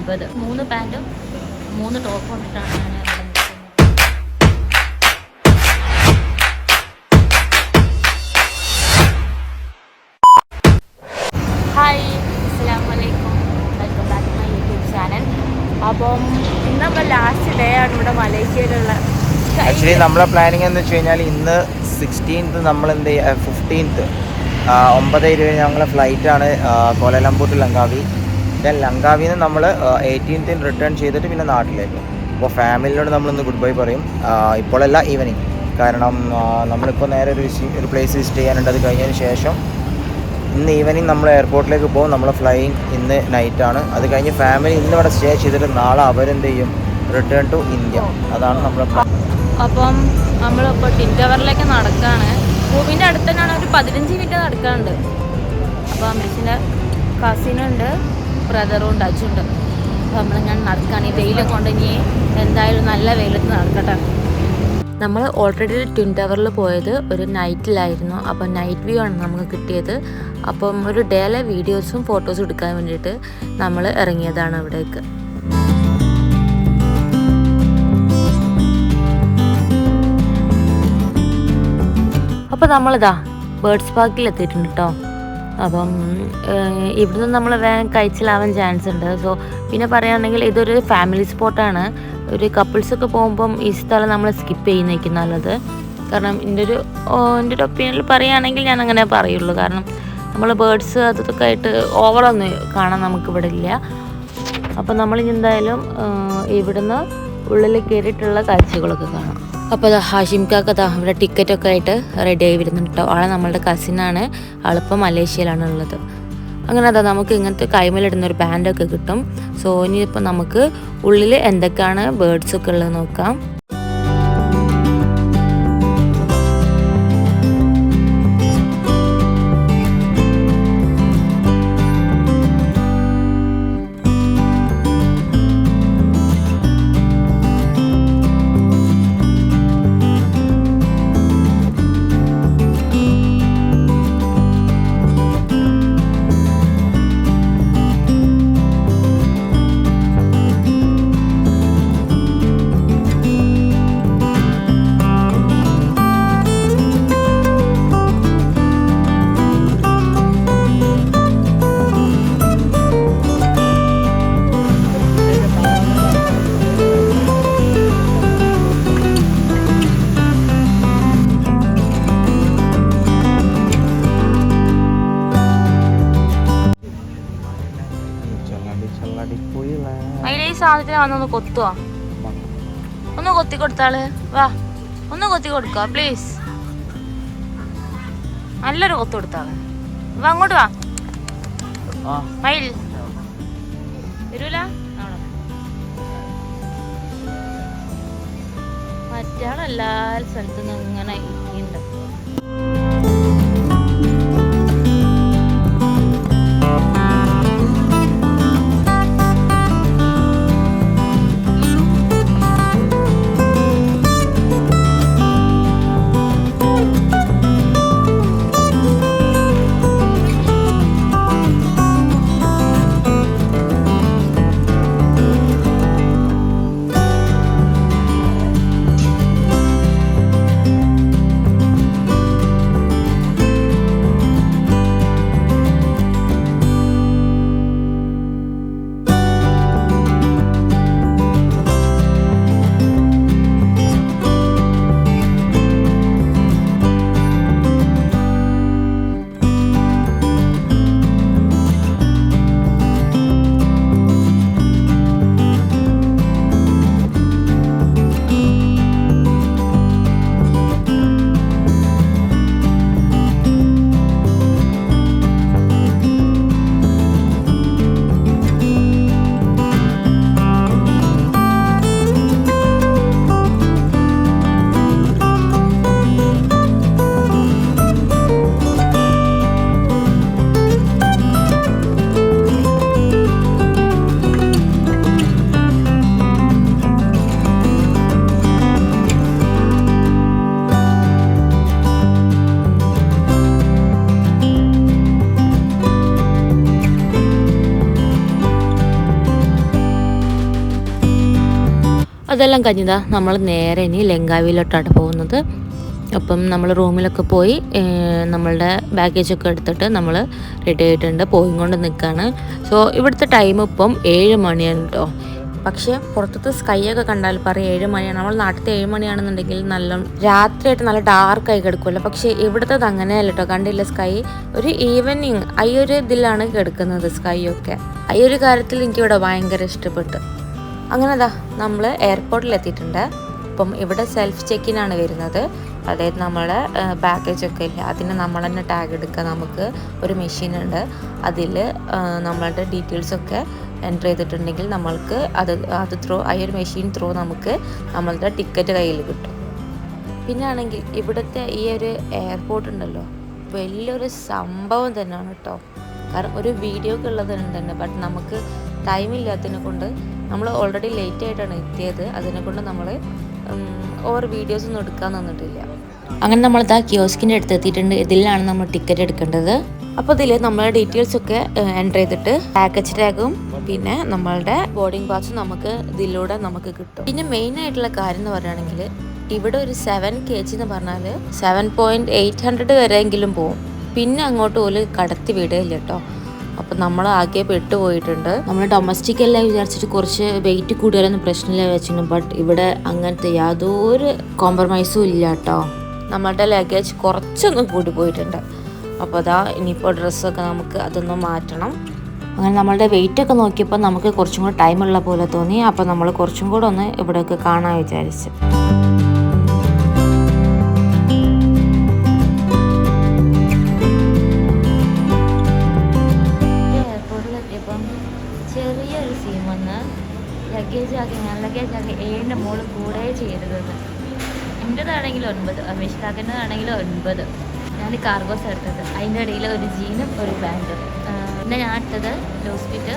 9. 3 പാൻറ്റും 3 ടോപ്പും ഇട്ടിട്ടാണ് ഞാൻ ഇവിടെ നിൽക്കുന്നത്. ഹായ്, അസ്സലാമലൈക്കും, welcome back to my YouTube channel. അപ്പം ഇന്ന് നമ്മുടെ ലാസ്റ്റ് ഡേ ആണ് ഇവിടെ മലേഷ്യയിലുള്ള. ആക്ച്വലി നമ്മളെ പ്ലാനിങ് എന്ന് വെച്ച് കഴിഞ്ഞാൽ ഇന്ന് 16th നമ്മൾ എന്ത് ചെയ്യുക, 15th 9:20 ഞങ്ങളെ ഫ്ലൈറ്റാണ് കോലാലംപൂർ ടു ലങ്കാവി. ദെൻ ലങ്കാവിയിൽ നിന്ന് നമ്മൾ 18th റിട്ടേൺ ചെയ്തിട്ട് പിന്നെ നാട്ടിലേക്ക്. അപ്പോൾ ഫാമിലിനോട് നമ്മളിന്ന് ഗുഡ് ബൈ പറയും. ഇപ്പോഴല്ല, ഈവനിങ്. കാരണം നമ്മളിപ്പോൾ നേരെ ഒരു പ്ലേസ് വിസിറ്റ് ചെയ്യാനുണ്ട്. അത് കഴിഞ്ഞതിന് ശേഷം ഇന്ന് ഈവനിങ് നമ്മൾ എയർപോർട്ടിലേക്ക് പോകും. നമ്മളെ ഫ്ലൈയിങ് ഇന്ന് നൈറ്റാണ്. അത് കഴിഞ്ഞ് ഫാമിലി ഇന്ന് ഇവിടെ സ്റ്റേ ചെയ്തിട്ട് നാളെ അവരെന്ത് ചെയ്യും, റിട്ടേൺ ടു ഇന്ത്യ. അതാണ് നമ്മുടെ പ്ലാൻ. അപ്പം നമ്മളിപ്പോൾ ടിൻ ടവറിലേക്ക് നടക്കുകയാണ്. ഭൂമിൻ്റെ അടുത്ത് തന്നെയാണ്, ഒരു 15 മിനിറ്റ് നടക്കാനുണ്ട്. അപ്പോൾ അമ്മച്ചിൻ്റെ കസിനുണ്ട്, ബ്രദറും ഉണ്ട്, അച്ഛനുണ്ട്. അപ്പോൾ നമ്മളിങ്ങനെ നടക്കുകയാണ്. ഈ വെയിലും കൊണ്ട് ഇനി എന്തായാലും നല്ല വെയിലത്ത് നടക്കട്ടെ. നമ്മൾ ഓൾറെഡി ട്വിൻ ടവറിൽ പോയത് ഒരു നൈറ്റിലായിരുന്നു. അപ്പോൾ നൈറ്റ് വ്യൂ ആണ് നമുക്ക് കിട്ടിയത്. അപ്പം ഒരു ഡേയിലെ വീഡിയോസും ഫോട്ടോസും എടുക്കാൻ വേണ്ടിയിട്ട് നമ്മൾ ഇറങ്ങിയതാണ് അവിടേക്ക്. അപ്പോൾ നമ്മളിതാ ബേർഡ്സ് പാർക്കിൽ എത്തിയിട്ടുണ്ട് കേട്ടോ. അപ്പം ഇവിടുന്ന് നമ്മൾ വേഗം കഴിച്ചിലാവാൻ ചാൻസ് ഉണ്ട്. സോ പിന്നെ പറയുകയാണെങ്കിൽ ഇതൊരു ഫാമിലി സ്പോട്ടാണ്. ഒരു കപ്പിൾസൊക്കെ പോകുമ്പം ഈ സ്ഥലം നമ്മൾ സ്കിപ്പ് ചെയ്യുന്നതായിരിക്കും നല്ലത്. കാരണം എൻ്റെ ഒരു ഒപ്പീനിയനിൽ പറയുകയാണെങ്കിൽ ഞാൻ അങ്ങനെ പറയുള്ളൂ. കാരണം നമ്മൾ ബേർഡ്സ് അതൊക്കെ ആയിട്ട് ഓവറൊന്നും കാണാൻ നമുക്കിവിടെ ഇല്ല. അപ്പോൾ നമ്മൾ എന്തായാലും ഇവിടുന്ന് ഉള്ളിൽ കയറിയിട്ടുള്ള കാഴ്ചകളൊക്കെ കാണാം. അപ്പോൾ അത് ഹാഷിംകാക്കതാ ഇവിടെ ടിക്കറ്റൊക്കെ ആയിട്ട് റെഡി ആയി വരുന്നുണ്ട് കേട്ടോ. ആളെ നമ്മളുടെ കസിനാണ്. ആളിപ്പോൾ മലേഷ്യയിലാണ് ഉള്ളത്. അങ്ങനെ അതാ നമുക്ക് ഇങ്ങനത്തെ കൈമേലിടുന്ന ഒരു ബാൻഡൊക്കെ കിട്ടും. സോ ഇനിയിപ്പോൾ നമുക്ക് ഉള്ളിൽ എന്തൊക്കെയാണ് ബേർഡ്സൊക്കെ ഉള്ളത് നോക്കാം. സാധനത്തിന് വന്നൊന്ന് കൊത്തുവാ, ഒന്ന് കൊത്തി കൊടുത്താള്. വാ, ഒന്ന് കൊത്തി കൊടുക്കുക പ്ലീസ്. നല്ലൊരു കൊത്തു കൊടുത്താള്. വാ, അങ്ങോട്ട് വാ. മയിൽ വരൂല. മറ്റാളെല്ലാ സ്ഥലത്തുനിന്ന് ഇങ്ങനെ ഇരിക്കുന്നുണ്ട്. അതെല്ലാം കഴിഞ്ഞതാ നമ്മൾ നേരെ ഇനി ലങ്കാവിയിലോട്ടാണ് പോകുന്നത്. അപ്പം നമ്മൾ റൂമിലൊക്കെ പോയി നമ്മളുടെ ബാഗേജൊക്കെ എടുത്തിട്ട് നമ്മൾ റെഡി ആയിട്ടുണ്ട്, പോയി കൊണ്ട് നിൽക്കുകയാണ്. സോ ഇവിടുത്തെ ടൈം ഇപ്പം 7 മണിയാണ് കേട്ടോ. പക്ഷേ പുറത്തത്തെ സ്കൈയൊക്കെ കണ്ടാൽ പറയും 7 മണിയാണ്. നമ്മൾ നാട്ടിലത്തെ 7 മണിയാണെന്നുണ്ടെങ്കിൽ നല്ല രാത്രിയായിട്ട് നല്ല ഡാർക്കായി കിടക്കുമല്ലോ. പക്ഷേ ഇവിടുത്തത് അങ്ങനെയല്ല കേട്ടോ. കണ്ടില്ല സ്കൈ ഒരു ഈവനിങ് ഈ ഒരു ഇതിലാണ് കിടക്കുന്നത് സ്കൈ ഒക്കെ. ഈ ഒരു കാര്യത്തിൽ എനിക്കിവിടെ ഭയങ്കര ഇഷ്ടപ്പെട്ടു. അങ്ങനെ നമ്മൾ എയർപോർട്ടിൽ എത്തിയിട്ടുണ്ട്. അപ്പം ഇവിടെ സെൽഫ് ചെക്കിനാണ് വരുന്നത്. അതായത് നമ്മളെ ബാഗേജൊക്കെ ഇല്ല, അതിന് നമ്മൾ തന്നെ ടാഗ് എടുക്കുക. നമുക്ക് ഒരു മെഷീനുണ്ട്, അതിൽ നമ്മളുടെ ഡീറ്റെയിൽസൊക്കെ എൻ്റർ ചെയ്തിട്ടുണ്ടെങ്കിൽ നമ്മൾക്ക് അത് ത്രൂ ഈ ഒരു മെഷീൻ ത്രൂ നമുക്ക് നമ്മളുടെ ടിക്കറ്റ് കയ്യിൽ കിട്ടും. പിന്നെ ആണെങ്കിൽ ഇവിടുത്തെ ഈ ഒരു എയർപോർട്ട് ഉണ്ടല്ലോ, വലിയൊരു സംഭവം തന്നെയാണ് കേട്ടോ. കാരണം ഒരു വീഡിയോ ഒക്കെ ഉള്ളതുണ്ട് തന്നെ, ബട്ട് നമുക്ക് ടൈമില്ലാത്തതിനെ കൊണ്ട് നമ്മൾ ഓൾറെഡി ലേറ്റ് ആയിട്ടാണ് എത്തിയത്. അതിനെ കൊണ്ട് നമ്മൾ ഓവർ വീഡിയോസ് ഒന്നും എടുക്കാൻ തന്നിട്ടില്ല. അങ്ങനെ നമ്മൾ കിയോസ്കിൻ്റെ അടുത്ത് എത്തിയിട്ടുണ്ട്. ഇതിലാണ് നമ്മൾ ടിക്കറ്റ് എടുക്കേണ്ടത്. അപ്പോൾ ഇതിൽ നമ്മളുടെ ഡീറ്റെയിൽസൊക്കെ എൻ്റർ ചെയ്തിട്ട് പാക്കേജ് ടാഗും പിന്നെ നമ്മളുടെ ബോർഡിംഗ് പാസും നമുക്ക് ഇതിലൂടെ നമുക്ക് കിട്ടും. പിന്നെ മെയിൻ ആയിട്ടുള്ള കാര്യം എന്ന് പറയുകയാണെങ്കിൽ ഇവിടെ ഒരു 7 kg എന്ന് പറഞ്ഞാൽ 7.800 വരെയെങ്കിലും പോവും. പിന്നെ അങ്ങോട്ട് പോലും കടത്തി വിടുകയില്ല കേട്ടോ. അപ്പം നമ്മൾ ആകെ പെട്ടുപോയിട്ടുണ്ട്. നമ്മൾ ഡൊമസ്റ്റിക് എല്ലാം വിചാരിച്ചിട്ട് കുറച്ച് വെയിറ്റ് കൂടുതലൊന്നും പ്രശ്നമില്ല വെച്ചിട്ടുണ്ട്. ബട്ട് ഇവിടെ അങ്ങനത്തെ യാതൊരു കോംപ്രമൈസും ഇല്ല കേട്ടോ. നമ്മളുടെ ലഗേജ് കുറച്ചൊന്നും കൂടി പോയിട്ടുണ്ട്. അപ്പോൾ ഇനിയിപ്പോൾ ഡ്രസ്സൊക്കെ നമുക്ക് അതൊന്ന് മാറ്റണം. അങ്ങനെ നമ്മളുടെ വെയിറ്റൊക്കെ നോക്കിയപ്പോൾ നമുക്ക് കുറച്ചും കൂടെ ടൈമുള്ള പോലെ തോന്നി. അപ്പോൾ നമ്മൾ കുറച്ചും കൂടെ ഒന്ന് ഇവിടെയൊക്കെ കാണാൻ വിചാരിച്ചു. ചെറിയൊരു സീൻ വന്ന് ലഗേജ് ആക്കി 7 മോള് കൂടെ ചെയ്തത്. എൻ്റെതാണെങ്കിൽ 9, അമേഷ്കാക്കിൻ്റെതാണെങ്കിൽ 9. ഞാൻ കാർഗോസ് എടുത്തത്. അതിൻ്റെ ഇടയിൽ ഒരു ജീനും ഒരു പാൻറ്റും. പിന്നെ ഞാൻ ഇട്ടത് ലൂസ് ഫിറ്റ്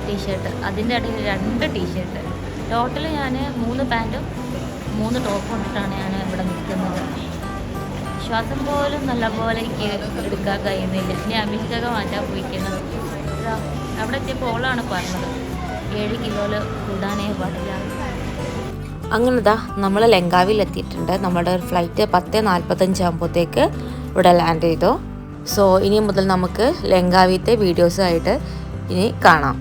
ടീഷർട്ട്, അതിൻ്റെ ഇടയിൽ 2 ടീഷർട്ട്. ടോട്ടൽ ഞാൻ 3 പാൻറ്റും 3 ടോപ്പും ഇട്ടിട്ടാണ് ഞാൻ ഇവിടെ നിൽക്കുന്നത്. ശ്വാസം പോലും നല്ലപോലെ എനിക്ക് എടുക്കാൻ കഴിയുന്നില്ല. ഇനി അമേഷ്കൊക്കെ മാറ്റാൻ പോയിക്കുന്നത്. അവിടെ എത്തിയപ്പോൾ ഓളാണ് പറഞ്ഞത് 7 കിലോയിൽ കൂടാനേ പാടില്ല. അങ്ങനെ നമ്മൾ ലങ്കാവിയിൽ എത്തിയിട്ടുണ്ട്. നമ്മുടെ ഫ്ലൈറ്റ് 10:45 ആകുമ്പോഴത്തേക്ക് ഇവിടെ ലാൻഡ് ചെയ്തു. സോ ഇനി മുതൽ നമുക്ക് ലങ്കാവിത്തെ വീഡിയോസായിട്ട് ഇനി കാണാം.